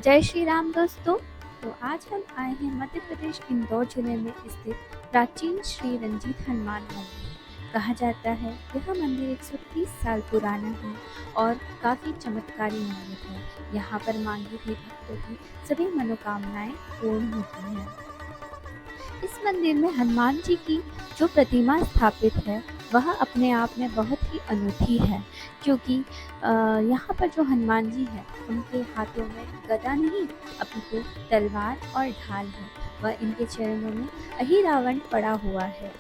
जय श्री राम दोस्तों। तो आज हम आए हैं मध्य प्रदेश इंदौर जिले में स्थित प्राचीन श्री रंजीत हनुमान मंदिर। कहा जाता है यह मंदिर 130 साल पुराना है और काफ़ी चमत्कारी मंदिर है। यहाँ पर मांगी हुई भक्तों की सभी मनोकामनाएं पूर्ण होती हैं। इस मंदिर में हनुमान जी की जो प्रतिमा स्थापित है वह अपने आप में बहुत ही अनूठी है, क्योंकि यहाँ पर जो हनुमान जी हैं उनके हाथों में गदा नहीं अपितु तलवार और ढाल है। वह इनके चरणों में अहिरावण पड़ा हुआ है।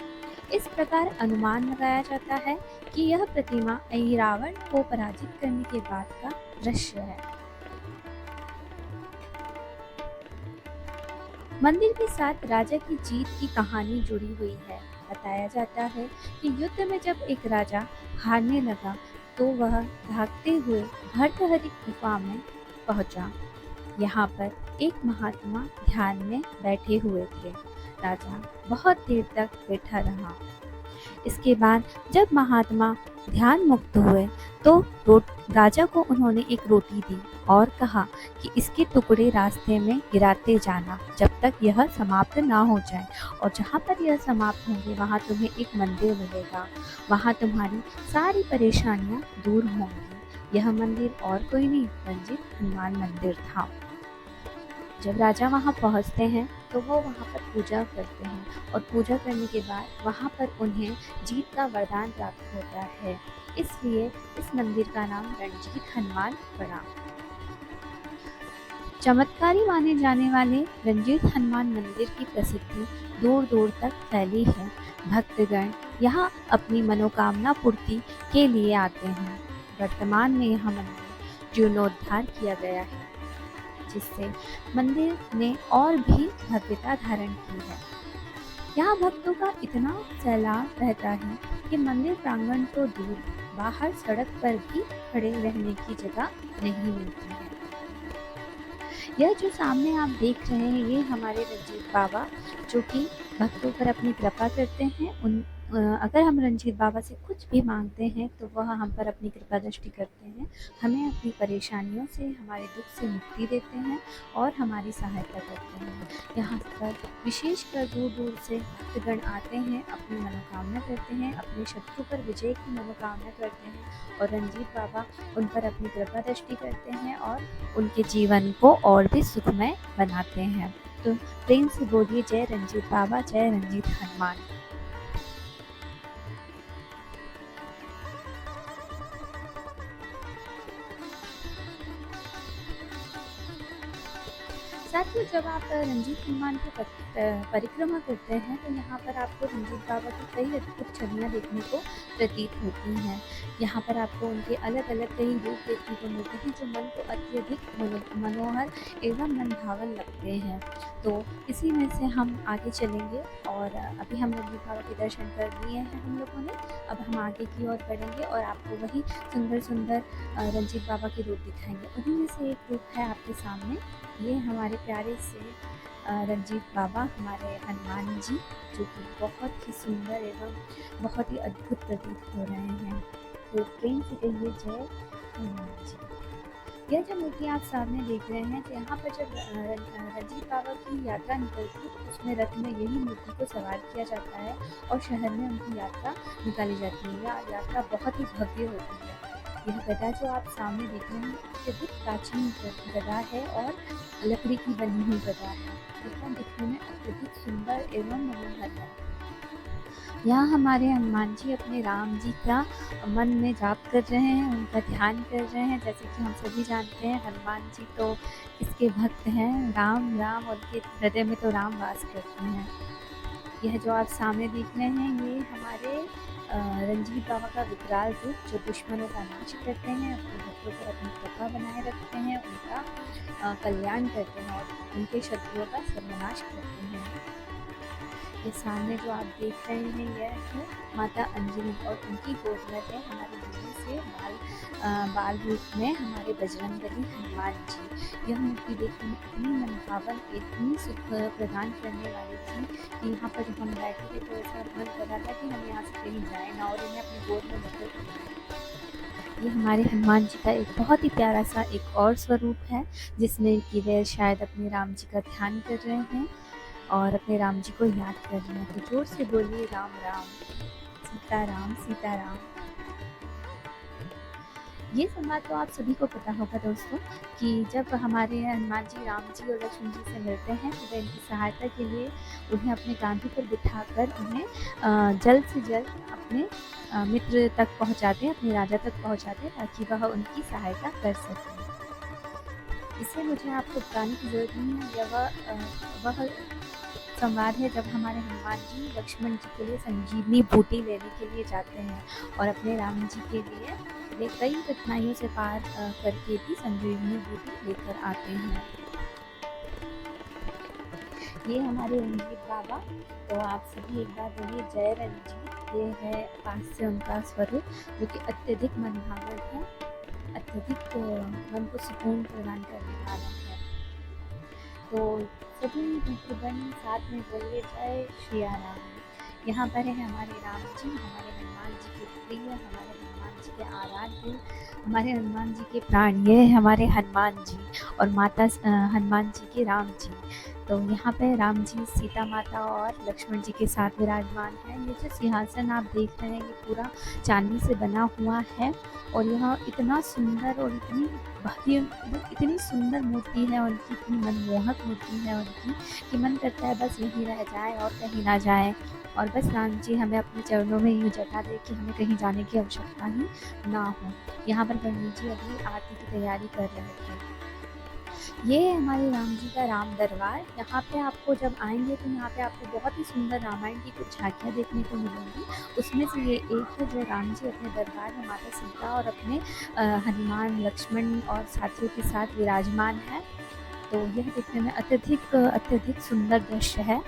इस प्रकार अनुमान लगाया जाता है कि यह प्रतिमा अहिरावण को पराजित करने के बाद का दृश्य है। मंदिर के साथ राजा की जीत की कहानी जुड़ी हुई है। बताया जाता है कि युद्ध में जब एक राजा हारने लगा तो वह भागते हुए भर्तहरि गुफा में पहुंचा। यहाँ पर एक महात्मा ध्यान में बैठे हुए थे। राजा बहुत देर तक बैठा रहा। इसके बाद जब महात्मा ध्यान मुक्त हुए तो राजा को उन्होंने एक रोटी दी और कहा कि इसके टुकड़े रास्ते में गिराते जाना जब तक यह समाप्त ना हो जाए, और जहाँ पर यह समाप्त होंगे वहाँ तुम्हें एक मंदिर मिलेगा, वहाँ तुम्हारी सारी परेशानियाँ दूर होंगी। यह मंदिर और कोई नहीं, रंजीत हनुमान मंदिर था। जब राजा वहाँ पहुँचते हैं तो वो वहाँ पर पूजा करते हैं और पूजा करने के बाद वहाँ पर उन्हें जीत का वरदान प्राप्त होता है। इसलिए इस मंदिर का नाम रंजीत हनुमान पड़ा। चमत्कारी माने जाने वाले रंजीत हनुमान मंदिर की प्रसिद्धि दूर दूर तक फैली है। भक्तगण यहाँ अपनी मनोकामना पूर्ति के लिए आते हैं। वर्तमान में यह मंदिर जीर्णोद्धार किया गया है, जिससे मंदिर ने और भी भव्यता धारण की है। यहाँ भक्तों का इतना सैलाब रहता है कि मंदिर प्रांगण तो दूर, बाहर सड़क पर भी खड़े रहने की जगह नहीं मिलती है। यह जो सामने आप देख रहे हैं ये हमारे रंजीत बाबा, जो कि भक्तों पर अपनी कृपा करते हैं। अगर हम रंजीत बाबा से कुछ भी मांगते हैं तो वह हम पर अपनी कृपा दृष्टि करते हैं, हमें अपनी परेशानियों से, हमारे दुख से मुक्ति देते हैं और हमारी सहायता करते हैं। यहाँ पर विशेषकर दूर दूर से भक्तगण आते हैं, अपनी मनोकामना करते हैं, अपने शत्रु पर विजय की मनोकामना करते हैं और रंजीत बाबा उन पर अपनी कृपा दृष्टि करते हैं और उनके जीवन को और भी सुखमय बनाते हैं। तो प्रेम से बोलिए जय रंजीत बाबा, जय रंजीत हनुमान। साथियों, जब आप रंजीत हनुमान की परिक्रमा करते हैं तो यहाँ पर आपको रंजीत बाबा की कई अद्भुत छवियाँ देखने को प्रतीत होती हैं। यहाँ पर आपको उनके अलग अलग कई रूप देखने को मिलते हैं जो मन को अत्यधिक मनोहर एवं मनभावन लगते हैं। तो इसी में से हम आगे चलेंगे और अभी हम रंजीत बाबा के दर्शन कर लिए हैं हम लोगों ने। अब हम आगे की ओर बढ़ेंगे और आपको वही सुंदर सुंदर रंजीत बाबा के रूप दिखाएंगे। उन्हीं में से एक रूप है आपके सामने, ये हमारे प्यारे से रंजीत बाबा, हमारे हनुमान जी, जो कि बहुत ही सुंदर एवं बहुत ही अद्भुत प्रतीत हो रहे हैं। तो प्रेम से कहिए जय हनुमान जी। यह जो मूर्ति आप सामने देख रहे हैं, तो यहाँ पर जब रंजीत बाबा की यात्रा निकलती है उसमें रथ में यही मूर्ति को सवार किया जाता है और शहर में उनकी यात्रा निकाली जाती है। यह यात्रा बहुत ही भव्य होती है। यह गदा जो आप सामने देख रहे हैं अत्यधिक प्राचीन गदा है और लकड़ी की बनी हुई गदा है। यह दिखने में अत्यधिक सुंदर एवं मनोहर है। यहाँ हमारे हनुमान जी अपने राम जी का मन में जाप कर रहे हैं, उनका ध्यान कर रहे हैं। जैसे कि हम सभी जानते हैं हनुमान जी तो किसके भक्त हैं, राम। राम उनके हृदय में तो राम वास करते हैं। यह जो आप सामने देख रहे हैं ये हमारे रंजीत बाबा का विकराल रूप, जो दुश्मनों का नाश करते हैं, अपने भक्तों पर अपनी कृपा बनाए रखते हैं, उनका कल्याण करते हैं और उनके शत्रुओं का सर्वनाश करते हैं। ये सामने जो आप देख रहे हैं यह है माता अंजलि और उनकी गोद में है हमारे दिल्ली से बाल रूप में हमारे बजरंगबली हनुमान जी। यह मूर्ति देखने में इतनी मनभावन, इतनी सुख प्रदान करने वाली थी कि यहाँ पर जब हम बैठे थे तो ऐसा मन कर रहा था कि हम यहाँ से कहीं जाए ना और इन्हें अपनी गोद में लेकर ये हमारे हनुमान जी का एक बहुत ही प्यारा सा एक और स्वरूप है, जिसमें कि वे शायद अपने राम जी का ध्यान कर रहे हैं और अपने राम जी को याद कर रहे हैं। तो जोर से बोलिए राम राम, सीताराम सीताराम। ये संवाद तो आप सभी को पता होगा दोस्तों, कि जब हमारे हनुमान जी राम जी और लक्ष्मण जी से मिलते हैं तो वे इनकी सहायता के लिए उन्हें अपने कांधे पर बिठाकर उन्हें जल्द से जल्द अपने मित्र तक पहुंचाते हैं, अपने राजा तक पहुंचाते हैं, ताकि वह उनकी सहायता कर सकें। इसे मुझे आपको बताने की ज़रूरत नहीं है, वह संवाद है जब हमारे हनुमान जी लक्ष्मण जी के लिए संजीवनी बूटी लेने के लिए जाते हैं और अपने राम जी के लिए वे कई कठिनाइयों से पार करके भी संजीवनी बूटी लेकर आते हैं। ये हमारे रंजीत बाबा, तो आप सभी एक बार बोलिए जय रंजीत। ये है पास से उनका स्वरूप, जो कि अत्यधिक मनभावन है, अत्यधिक मन को सुकून प्रदान करने वाला है। तो सभी मित्रगण साथ में बोलिए जय श्री राम। यहाँ पर है हमारे राम जी, हमारे हनुमान जी के प्रिय, हमारे हनुमान जी के आराध्य, हमारे हनुमान जी के प्राण, ये है हमारे हनुमान जी और माता हनुमान जी के राम जी। तो यहाँ पे राम जी सीता माता और लक्ष्मण जी के साथ विराजमान है। ये जो सिंहासन आप देख रहे हैं ये पूरा चांदी से बना हुआ है और यह इतना सुंदर और इतनी सुंदर मूर्ति है उनकी, इतनी मनमोहक मूर्ति है उनकी कि मन करता है बस यहीं रह जाए और कहीं ना जाए, और बस राम जी हमें अपने चरणों में यूँ जगा दे कि हमें कहीं जाने की आवश्यकता ही ना हो। यहाँ पर पंडित जी अभी आरती की तैयारी कर रहे थे। ये है हमारे राम जी का राम दरबार। यहाँ पे आपको जब आएंगे तो यहाँ पे आपको बहुत ही सुंदर रामायण की कुछ झांकियाँ देखने को मिलेंगी। उसमें से ये एक है जो राम जी अपने दरबार में माता सीता और अपने हनुमान लक्ष्मण और साथियों के साथ विराजमान है। तो यह देखने में अत्यधिक सुंदर दृश्य है।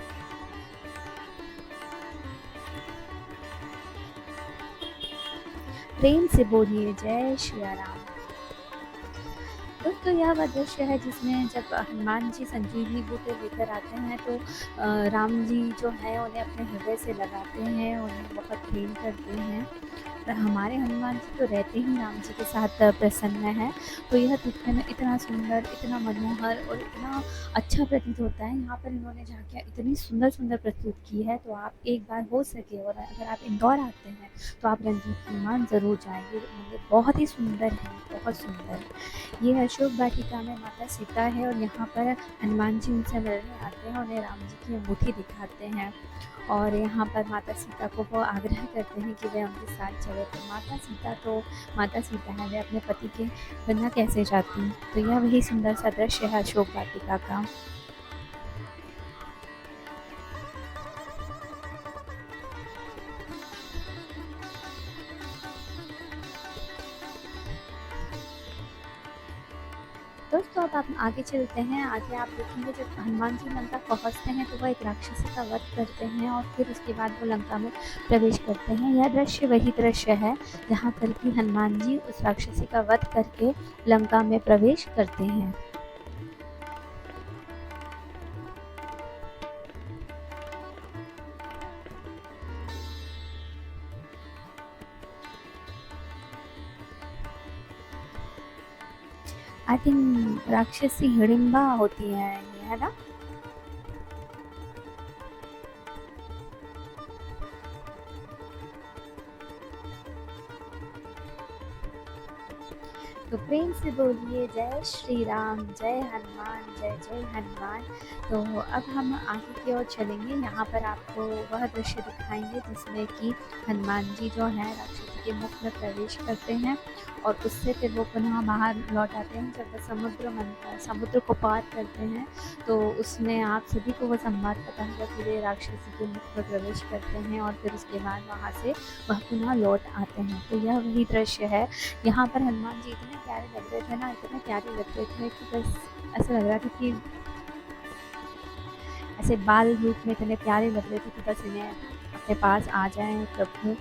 प्रेम से बोलिए जय श्री राम। दोस्तों यह वह दृश्य है जिसमें जब हनुमान जी संजीवनी बूटी लेकर आते हैं तो राम जी जो है उन्हें अपने हृदय से लगाते हैं, उन्हें बहुत प्रेम करते हैं। और हमारे हनुमान जी तो रहते ही राम जी के साथ प्रसन्न है। तो यह दिखने में इतना सुंदर, इतना मनोहर और इतना अच्छा प्रतीत होता है। यहाँ पर इन्होंने झांकियाँ इतनी सुंदर प्रस्तुत की है। तो आप एक बार हो सके और अगर आप इंदौर आते हैं तो आप रंजीत हनुमान ज़रूर जाएंगे। मंदिर बहुत ही सुंदर है, बहुत सुंदर। ये अशोक वाटिका में माता सीता है और यहाँ पर हनुमान जी उनसे मिलने आते हैं, उन्हें राम जी की अंगूठी दिखाते हैं और यहाँ पर माता सीता को वो आग्रह करते हैं कि वे उनके साथ चले। तो माता सीता है, वे अपने पति के बिना कैसे जाती। तो यह वही सुंदर सा दृश्य है अशोक वाटिका का। दोस्तों अब आप आगे चलते हैं। आगे आप देखेंगे जब हनुमान जी लंका पहुंचते हैं तो वह एक राक्षसी का वध करते हैं और फिर उसके बाद वो लंका में प्रवेश करते हैं। यह दृश्य वही दृश्य है जहाँ पर कि हनुमान जी उस राक्षसी का वध करके लंका में प्रवेश करते हैं। आई थिंक राक्षसी हिडिंबा होती है ये, है ना। तो प्रेम से बोलिए जय श्री राम, जय हनुमान, जय जय हनुमान। तो अब हम आगे की ओर चलेंगे। यहाँ पर आपको वह दृश्य दिखाएंगे जिसमें कि हनुमान जी जो है राक्षसी के मुख में प्रवेश करते हैं और उससे फिर वो पुनः बाहर लौट आते हैं। जब वह समुद्र को पार करते हैं तो उसमें आप सभी को वो संवाद पता होगा कि वे राक्षसी के मुख में प्रवेश करते हैं और फिर उसके बाद वहाँ से वह पुनः लौट आते हैं। तो यह वही दृश्य है। यहाँ पर हनुमान जी इतने प्यारे लग रहे थे ना, इतने प्यारे लग रहे थे कि बस ऐसा लग रहा था कि ऐसे बाल रूप में इतने प्यारे लग रहे थे कि बस इन्हें अपने पास आ जाएं प्रभु।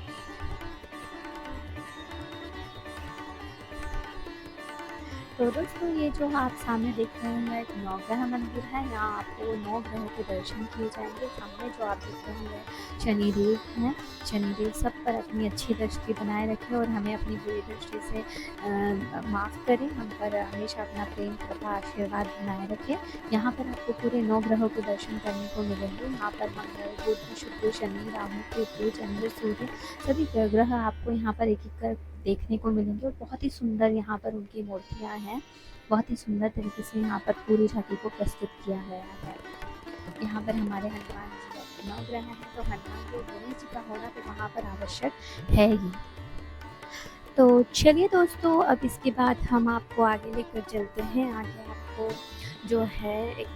तो दोस्तों ये जो आप सामने देख रहे हैं एक नवग्रह मंदिर है। यहाँ आपको 9 ग्रहों के दर्शन किए जाएँगे। सामने जो आप देख रहे हैं शनिदेव हैं। शनिदेव सब पर अपनी अच्छी दृष्टि बनाए रखें और हमें अपनी बुरी दृष्टि से माफ़ करें। हम पर हमेशा अपना प्रेम, कृपा, आशीर्वाद बनाए रखें। यहाँ पर आपको पूरे 9 ग्रहों के दर्शन करने को मिलेंगे। यहाँ पर मंगल, बुध, शुक्र, शनि, राहु, केतु, चंद्र, सूर्य सभी ग्रह आपको यहाँ पर एक-एक कर देखने को मिलेंगे और बहुत ही सुंदर यहाँ पर उनकी मूर्तियाँ हैं। बहुत ही सुंदर तरीके से यहाँ पर पूरी झांकी को प्रस्तुत किया गया है। यहाँ पर हमारे हनुमान जी का नवग्रह है, तो हनुमान जी और गणेश जी का होना तो वहाँ पर आवश्यक है ही। तो चलिए दोस्तों, अब इसके बाद हम आपको आगे लेकर चलते हैं। आगे आपको जो है एक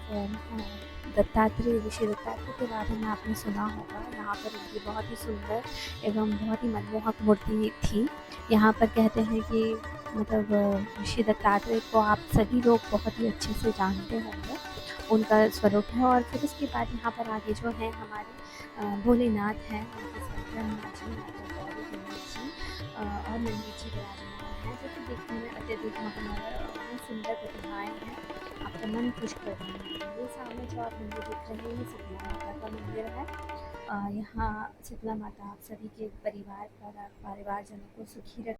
दत्तात्रेय, ऋषि दत्तात्रेय के बारे में आपने सुना होगा। यहाँ पर उनकी बहुत ही सुंदर एवं बहुत ही मनमोहक मूर्ति थी। यहाँ पर कहते हैं कि मतलब ऋषि दत्तात्रेय को आप सभी लोग बहुत ही अच्छे से जानते होंगे, उनका स्वरूप है। और फिर उसके बाद यहाँ पर आगे जो है हमारे भोलेनाथ हैं, उनके साथ ब्रह्मा जी, माता गौरी, गणेश जी और नंदी जी विराजमान हैं, जो कि देखने में अत्यधिक मनोहर और सुंदर प्रतिमाएँ हैं। आपका मन खुश कर देंगी। ये सामने जो आप मंदिर देख रहे हैं, शीतला माता का मंदिर है। यहाँ शीतला माता आप सभी के परिवारजनों को सुखी रखें।